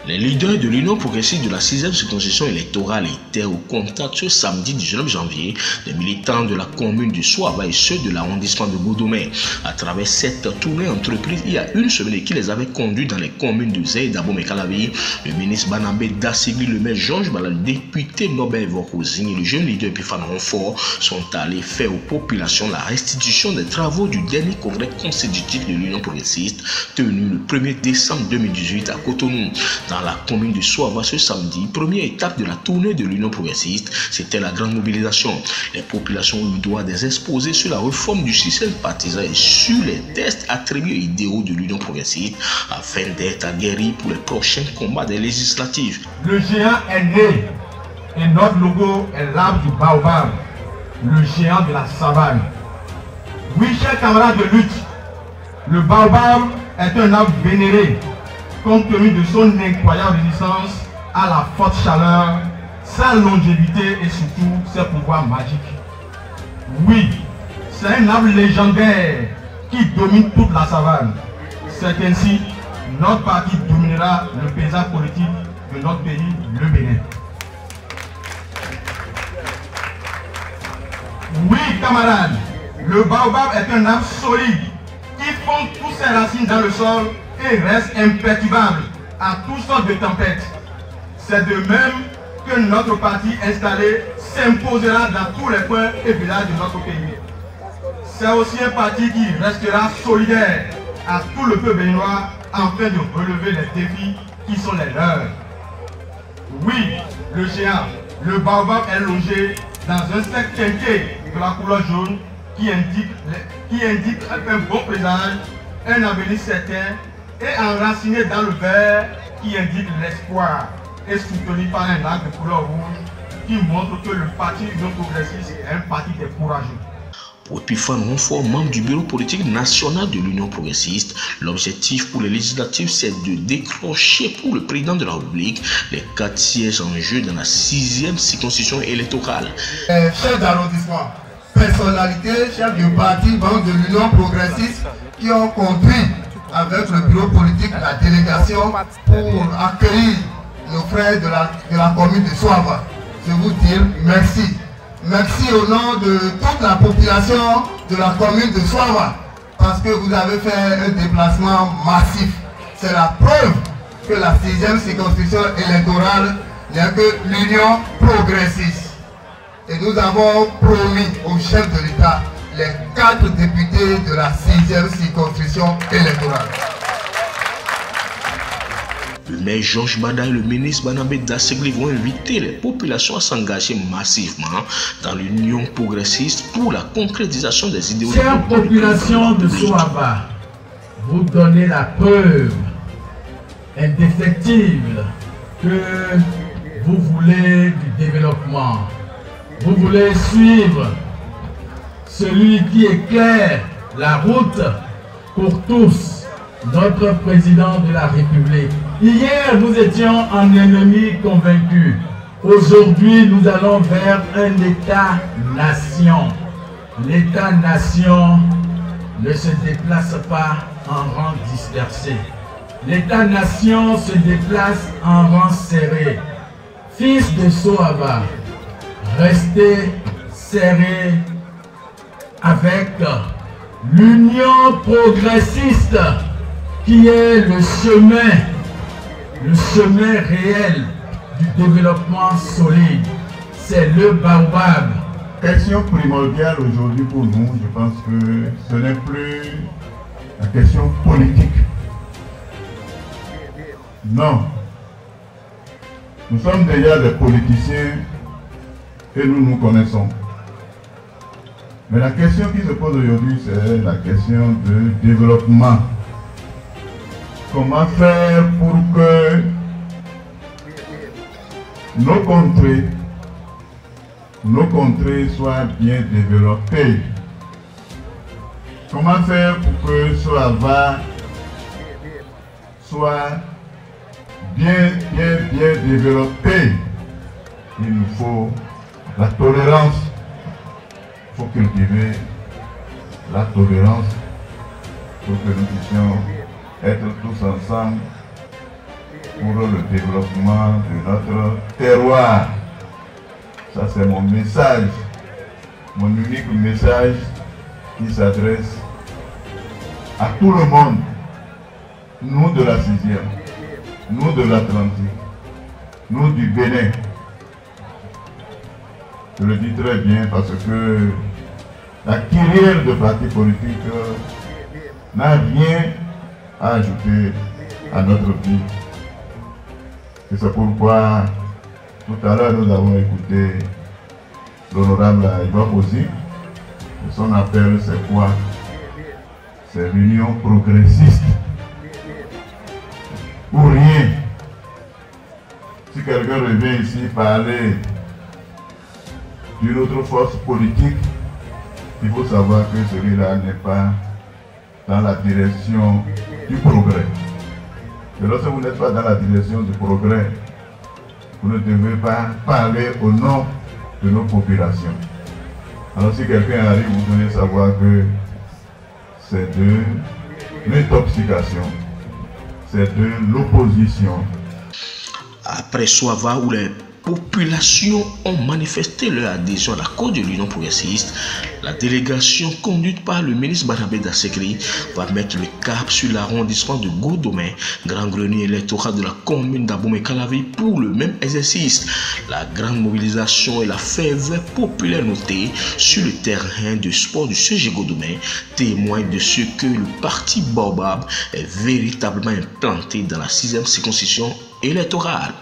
Les leaders de l'Union progressiste de la 6e circonscription électorale étaient au contact ce samedi 19 janvier des militants de la commune de Soava et ceux de l'arrondissement de Godomé. À travers cette tournée entreprise il y a une semaine qui les avait conduits dans les communes de Zey, Dabom et Calavi, le ministre Banabé Dassigui, le maire Georges Bala, le député Nobel Vokozing et le jeune leader Epifan Ronfort sont allés faire aux populations la restitution des travaux du dernier congrès constitutif de l'Union progressiste tenu le 1er décembre 2018 à Cotonou. Dans la commune de Soava ce samedi, première étape de la tournée de l'Union progressiste, c'était la grande mobilisation. Les populations ont eu droit des exposés sur la réforme du système partisan et sur les tests attribués idéaux de l'Union progressiste afin d'être aguerris pour les prochains combats des législatives. Le géant est né et notre logo est l'arbre du baobab, le géant de la savane. Oui, chers camarades de lutte, le baobab est un arbre vénéré compte tenu de son incroyable résistance à la forte chaleur, sa longévité et surtout ses pouvoirs magiques. Oui, c'est un arbre légendaire qui domine toute la savane. C'est ainsi notre parti dominera le paysage politique de notre pays, le Bénin. Oui, camarades, le baobab est un arbre solide qui fonde toutes ses racines dans le sol et reste imperturbable à toutes sortes de tempêtes. C'est de même que notre parti installé s'imposera dans tous les coins et villages de notre pays. C'est aussi un parti qui restera solidaire à tout le peuple béninois afin de relever les défis qui sont les leurs. Oui, le géant, le baobab est logé dans un sec teinté de la couleur jaune qui indique un bon présage, un avenir certain et enraciné dans le vert qui indique l'espoir et soutenu par un arc de couleur rouge qui montre que le parti Union progressiste est un parti des courageux. Pour Epifan Ronfort, membre du bureau politique national de l'Union progressiste, l'objectif pour les législatives, c'est de décrocher pour le président de la République les 4 sièges en jeu dans la 6e circonscription électorale. Chefs d'arrondissement, personnalités, chefs de parti, membres de l'Union progressiste qui ont conduit avec le bureau politique la délégation pour accueillir nos frères de la commune de Soava. Je vous dis merci. Merci au nom de toute la population de la commune de Soava parce que vous avez fait un déplacement massif. C'est la preuve que la 6e circonscription électorale n'est que l'Union progressiste. Et nous avons promis au chef de l'État les 4 députés de la 6e circonscription électorale. Le maire Georges Bada et le ministre Banabé Dassigui vont inviter les populations à s'engager massivement dans l'Union progressiste pour la concrétisation des idéologies. Chère population de Soava, vous donnez la preuve indéfectible que vous voulez du développement. Vous voulez suivre celui qui éclaire la route pour tous, notre président de la République. Hier, nous étions un ennemi convaincu. Aujourd'hui, nous allons vers un État-nation. L'État-nation ne se déplace pas en rang dispersé. L'État-nation se déplace en rang serré. Fils de Soava, restez serrés avec l'Union progressiste qui est le chemin réel du développement solide. C'est le baobab. Question primordiale aujourd'hui pour nous, je pense que ce n'est plus la question politique. Non. Nous sommes déjà des politiciens et nous nous connaissons. Mais la question qui se pose aujourd'hui, c'est la question de développement. Comment faire pour que nos contrées soient bien développées? Comment faire pour que Soava soit bien développé? Il nous faut la tolérance. Il faut cultiver la tolérance pour que nous puissions être tous ensemble pour le développement de notre terroir. Ça, c'est mon message, mon unique message qui s'adresse à tout le monde. Nous de la 6e, nous de l'Atlantique, nous du Bénin. Je le dis très bien parce que la kyrielle de partis politiques n'a rien à ajouter à notre vie. Et c'est pourquoi tout à l'heure nous avons écouté l'honorable Ivan Bozi. Son appel c'est quoi? C'est l'union progressiste. Pour rien. Si quelqu'un revient ici parler d'une autre force politique, il faut savoir que celui-là n'est pas dans la direction du progrès. Et lorsque vous n'êtes pas dans la direction du progrès, vous ne devez pas parler au nom de nos populations. Alors si quelqu'un arrive, vous devez savoir que c'est de l'intoxication, c'est de l'opposition. Après Soava, où les populations ont manifesté leur adhésion à l'accord de l'Union progressiste, la délégation conduite par le ministre Barnabé Dassekri va mettre le cap sur l'arrondissement de Godomé, grand grenier électoral de la commune d'Abomey-Calavi pour le même exercice. La grande mobilisation et la ferveur populaire notée sur le terrain de sport du CG Godomé témoignent de ce que le parti Baobab est véritablement implanté dans la 6e circonscription électorale.